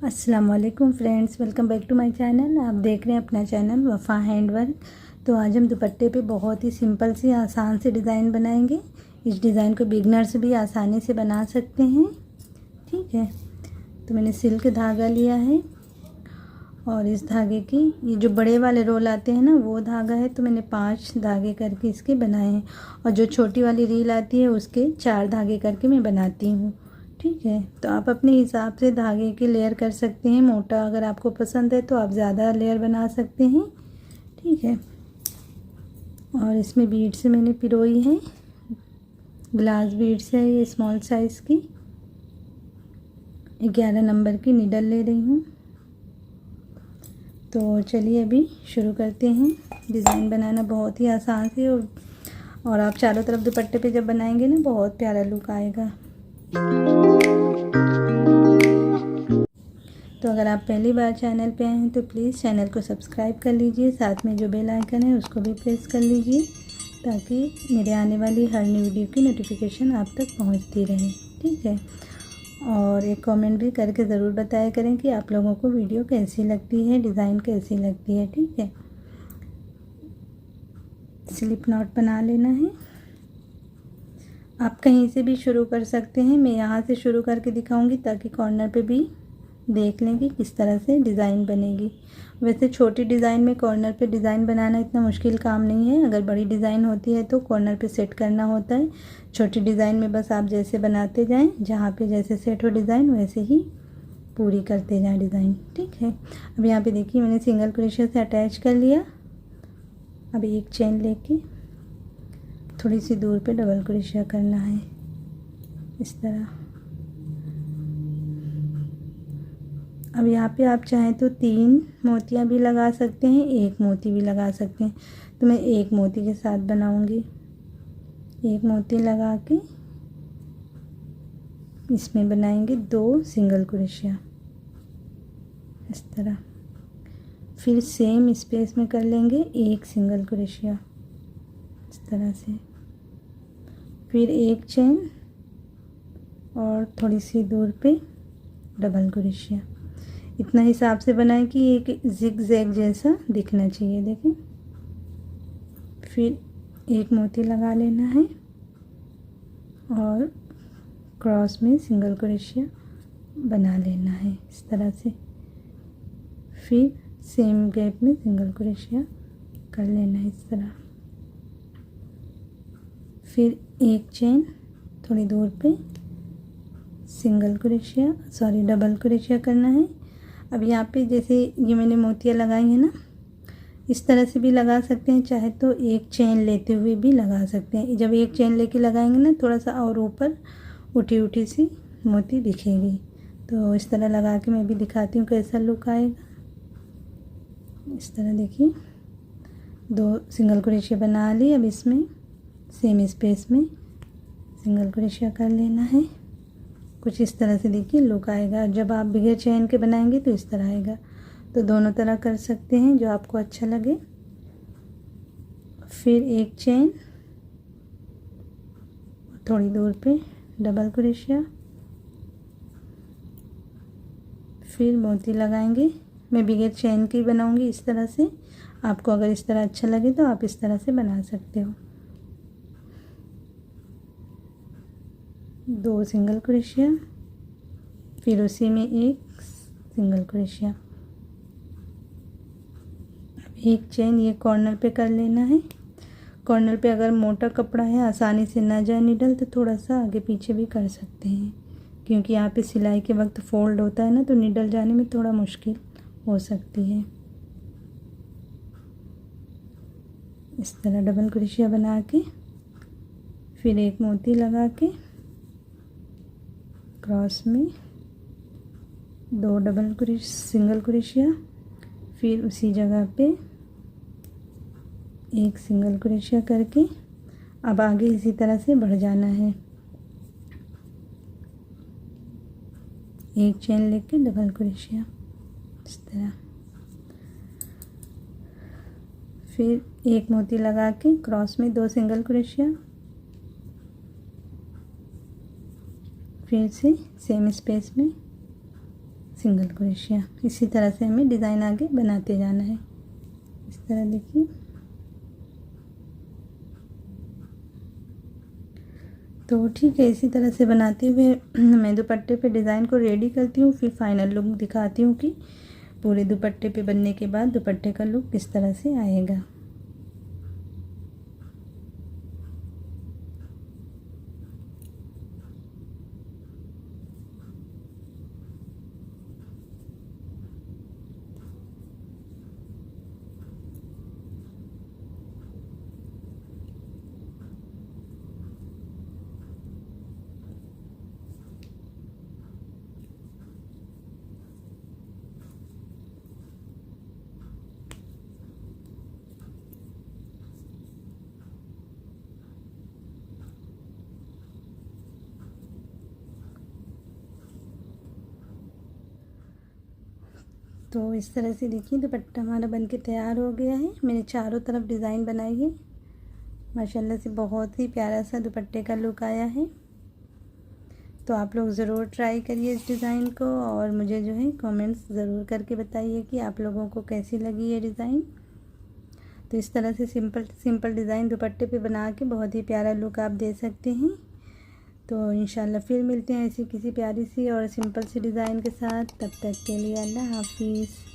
अस्सलाम वालेकुम friends, welcome back to my channel. आप देख रहे हैं अपना चैनल वफ़ा हैंडवर्क। तो आज हम दुपट्टे पे बहुत ही सिंपल सी आसान से डिज़ाइन बनाएंगे। इस डिज़ाइन को बिगनर्स भी आसानी से बना सकते हैं। ठीक है, तो मैंने सिल्क धागा लिया है और इस धागे की ये जो बड़े वाले रोल आते हैं ना, वो धागा है। तो मैंने 5 धागे करके इसके बनाए हैं और जो छोटी वाली रील आती है उसके 4 धागे करके मैं बनाती हूँ। ठीक है, तो आप अपने हिसाब से धागे की लेयर कर सकते हैं। मोटा अगर आपको पसंद है तो आप ज़्यादा लेयर बना सकते हैं। ठीक है, और इसमें बीड्स मैंने पिरोई है, ग्लास बीड्स है ये स्मॉल साइज़ की। 11 नंबर की निडल ले रही हूँ। तो चलिए अभी शुरू करते हैं। डिज़ाइन बनाना बहुत ही आसान है और आप चारों तरफ दुपट्टे पे जब बनाएंगे ना, बहुत प्यारा लुक आएगा। तो अगर आप पहली बार चैनल पे आए हैं तो प्लीज़ चैनल को सब्सक्राइब कर लीजिए, साथ में जो बेल आइकन है उसको भी प्रेस कर लीजिए ताकि मेरे आने वाली हर न्यू वीडियो की नोटिफिकेशन आप तक पहुंचती रहे। ठीक है, और एक कमेंट भी करके ज़रूर बताया करें कि आप लोगों को वीडियो कैसी लगती है, डिज़ाइन कैसी लगती है। ठीक है, स्लिप नॉट बना लेना है। आप कहीं से भी शुरू कर सकते हैं, मैं यहाँ से शुरू करके दिखाऊंगी ताकि कॉर्नर पे भी देख लें कि किस तरह से डिज़ाइन बनेगी। वैसे छोटी डिज़ाइन में कॉर्नर पे डिज़ाइन बनाना इतना मुश्किल काम नहीं है। अगर बड़ी डिज़ाइन होती है तो कॉर्नर पे सेट करना होता है। छोटी डिज़ाइन में बस आप जैसे बनाते जाएं, जहाँ पे जैसे सेट हो डिज़ाइन वैसे ही पूरी करते जाएं डिज़ाइन। ठीक है, अब यहाँ पे देखिए मैंने सिंगल क्रोशे से अटैच कर लिया। अब एक चेन लेके थोड़ी सी दूर पे डबल क्रोशे करना है इस तरह। अब यहाँ पे आप चाहें तो 3 मोतियाँ भी लगा सकते हैं, 1 मोती भी लगा सकते हैं। तो मैं 1 मोती के साथ बनाऊंगी। 1 मोती लगा के इसमें बनाएंगे 2 सिंगल क्रोशिया इस तरह। फिर सेम स्पेस में कर लेंगे 1 सिंगल क्रोशिया इस तरह से। फिर 1 चेन और थोड़ी सी दूर पे डबल क्रोशिया। इतना हिसाब से बनाएं कि एक जिग जैग जैसा दिखना चाहिए। देखें, फिर 1 मोती लगा लेना है और क्रॉस में सिंगल क्रोशिया बना लेना है इस तरह से। फिर सेम गैप में सिंगल क्रोशिया कर लेना है इस तरह। फिर 1 चेन थोड़ी दूर पे सिंगल क्रोशिया डबल क्रोशिया करना है। अब यहाँ पे जैसे ये मैंने मोतियाँ लगाई हैं ना, इस तरह से भी लगा सकते हैं, चाहे तो 1 चेन लेते हुए भी लगा सकते हैं। जब 1 चेन लेके लगाएंगे ना, थोड़ा सा और ऊपर उठी उठी सी मोती दिखेगी। तो इस तरह लगा के मैं भी दिखाती हूँ कैसा लुक आएगा। इस तरह देखिए 2 सिंगल क्रोशिया बना ली। अब इसमें सेम स्पेस में सिंगल क्रोशिया कर लेना है। कुछ इस तरह से देखिए लुक आएगा। जब आप बगैर चेन के बनाएंगे तो इस तरह आएगा। तो दोनों तरह कर सकते हैं, जो आपको अच्छा लगे। फिर 1 चेन थोड़ी दूर पे डबल क्रोशिया, फिर मोती लगाएंगे। मैं बगैर चेन की बनाऊंगी इस तरह से। आपको अगर इस तरह अच्छा लगे तो आप इस तरह से बना सकते हो। 2 सिंगल क्रोशिया, फिर उसी में 1 सिंगल क्रोशिया। 1 चेन ये कॉर्नर पे कर लेना है। कॉर्नर पे अगर मोटा कपड़ा है, आसानी से ना जाए निडल, तो थोड़ा सा आगे पीछे भी कर सकते हैं, क्योंकि यहाँ पे सिलाई के वक्त फोल्ड होता है ना, तो निडल जाने में थोड़ा मुश्किल हो सकती है। इस तरह डबल क्रोशिया बना के फिर 1 मोती लगा के क्रॉस में 2 सिंगल क्रोशिया, फिर उसी जगह पे 1 सिंगल क्रोशिया करके अब आगे इसी तरह से बढ़ जाना है। 1 चेन लेके डबल क्रोशिया इस तरह। फिर 1 मोती लगा के क्रॉस में 2 सिंगल क्रोशिया, फिर से सेम स्पेस में सिंगल क्रोशिया। इसी तरह से हमें डिज़ाइन आगे बनाते जाना है। इस तरह देखिए। तो ठीक है, इसी तरह से बनाते हुए मैं दुपट्टे पे डिज़ाइन को रेडी करती हूँ, फिर फाइनल लुक दिखाती हूँ कि पूरे दुपट्टे पे बनने के बाद दुपट्टे का लुक किस तरह से आएगा। तो इस तरह से देखिए दुपट्टा हमारा बनके तैयार हो गया है। मैंने चारों तरफ डिज़ाइन बनाई है। माशाल्लाह से बहुत ही प्यारा सा दुपट्टे का लुक आया है। तो आप लोग ज़रूर ट्राई करिए इस डिज़ाइन को और मुझे जो है कमेंट्स ज़रूर करके बताइए कि आप लोगों को कैसी लगी ये डिज़ाइन। तो इस तरह से सिंपल डिज़ाइन दुपट्टे पे बना के बहुत ही प्यारा लुक आप दे सकते हैं। तो इंशाल्लाह फिर मिलते हैं ऐसी किसी प्यारी सी और सिंपल सी डिज़ाइन के साथ। तब तक के लिए अल्लाह हाफिज़।